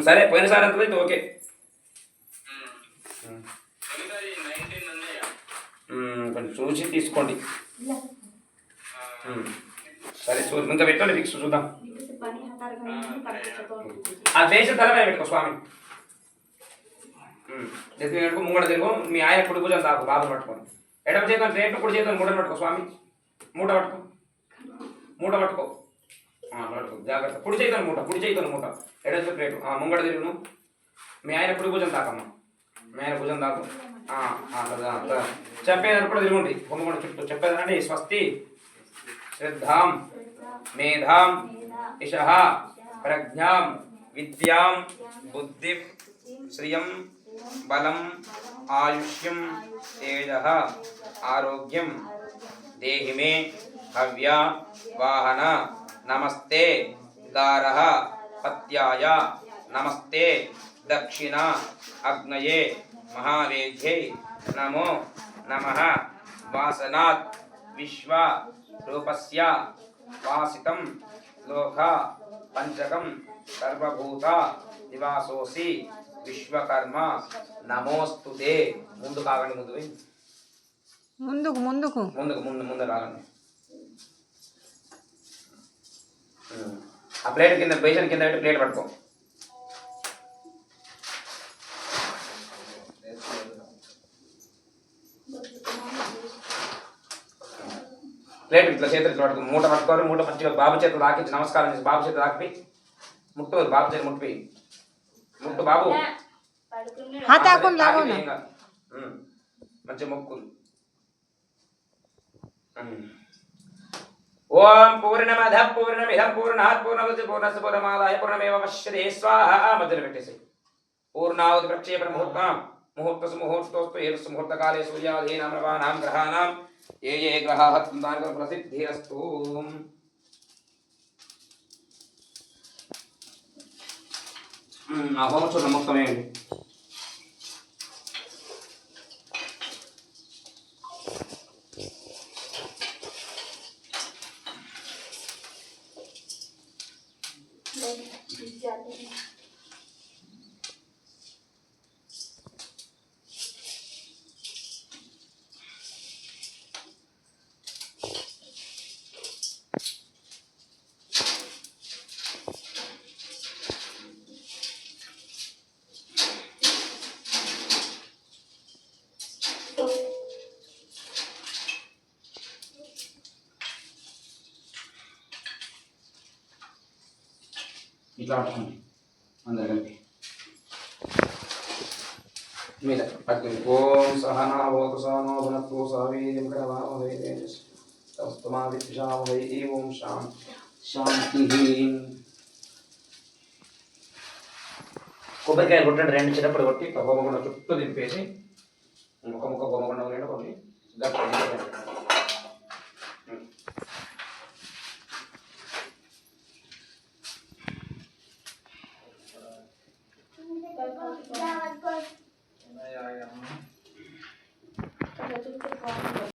సరే పోయినసారి అంత అయితే ఓకే. కొంచెం చూసి తీసుకోండి. సరే ఇంకా పెట్టండి ఫిక్స్ చూద్దాం. ఆ దేశ తలమే పెట్టుకో స్వామి. ఎదుగు ముంగడ తిరుగు. మీ ఆయన కుడి భుజం తాకు బాబు పట్టుకొని. ఎడమ చేతులు రేపు కుడి చేతులు మూటను పట్టుకో స్వామి. మూట పట్టుకో పట్టుకో జాగ్రత్త. కుడి చేతులు మూట ఎడమ చేతులు రేటు ముంగడ తిరుగును. మీ ఆయన కుడి భుజం తాకమ్మ. మీ ఆయన భుజం తాకు. చెప్పేదాన్ని కూడా తిరుగుండి. కొమ్మగొండ చుట్టూ చెప్పేదానండి. స్వస్తి శ్రద్ధాం మేధాం యశః ప్రజ్ఞాం విద్యాం బుద్ధిం శ్రియం బలం ఆయుష్యం తేజః ఆరోగ్యం దేహి మే హవ్య వాహన నమస్తే గారః పత్యాయ నమస్తే దక్షిణ అగ్నయే మహావేద్యై నమో నమః వాసనాత్ విశ్వ రూపస్య వాసితం లోక పంచకం సర్వభూత నివాసోసి విశ్వకర్మ నమోస్తుతే. ముందు కాగండి. ముందు కాగండి. ఆ ప్లేట్ కింద బేషన్ కింద పెట్టి ప్లేట్ పట్టుకో. ప్లేట్ ఇట్లా చేతులు ఇట్లా పట్టుకో. మూట పట్టుకోరు. మూట మంచిగా బాబు చేతులు తాకించి నమస్కారం చేసి బాబు చేతులు తాకిపి ముట్టు. బాబు చేతులు ముట్టు బాబు. మంచి మొక్కులు. ఓం పూర్ణమద పూర్ణమిదం పూర్ణాత్ పూర్ణముదచ్యతే పూర్ణస్య పూర్ణమాదాయ పూర్ణమేవావశిష్యతే స్వాహా. మధ్యలో పెట్టేసి పూర్ణావతి ప్రక్షేపణ ముహూర్తసు ముహూర్తోస్తు ఏసు ముహూర్తకాలే సూర్యాధీనాం నవానాం గ్రహాణాం ఏ గ్రహాః తాన్ ప్రసిద్ధిరస్తు. ఆ హోమం చూడండి మొత్తం ఏంటి. ఇట్లా పట్టుకోండి అందరు కలిపి మీద పట్టుకుని. ఓం సహనా భవతు సహనో భునక్తు సహ వీర్యం కరవావహై తేజస్వినావధీతమస్తు మా విద్విషావహై. ఓం శాంతి. కొబ్బరికాయలు కొట్టండి. 2 చిన్నప్పుడు కొట్టి హోమగుండం చుట్టూ దింపేసి ముఖ హోమగుండం కొన్ని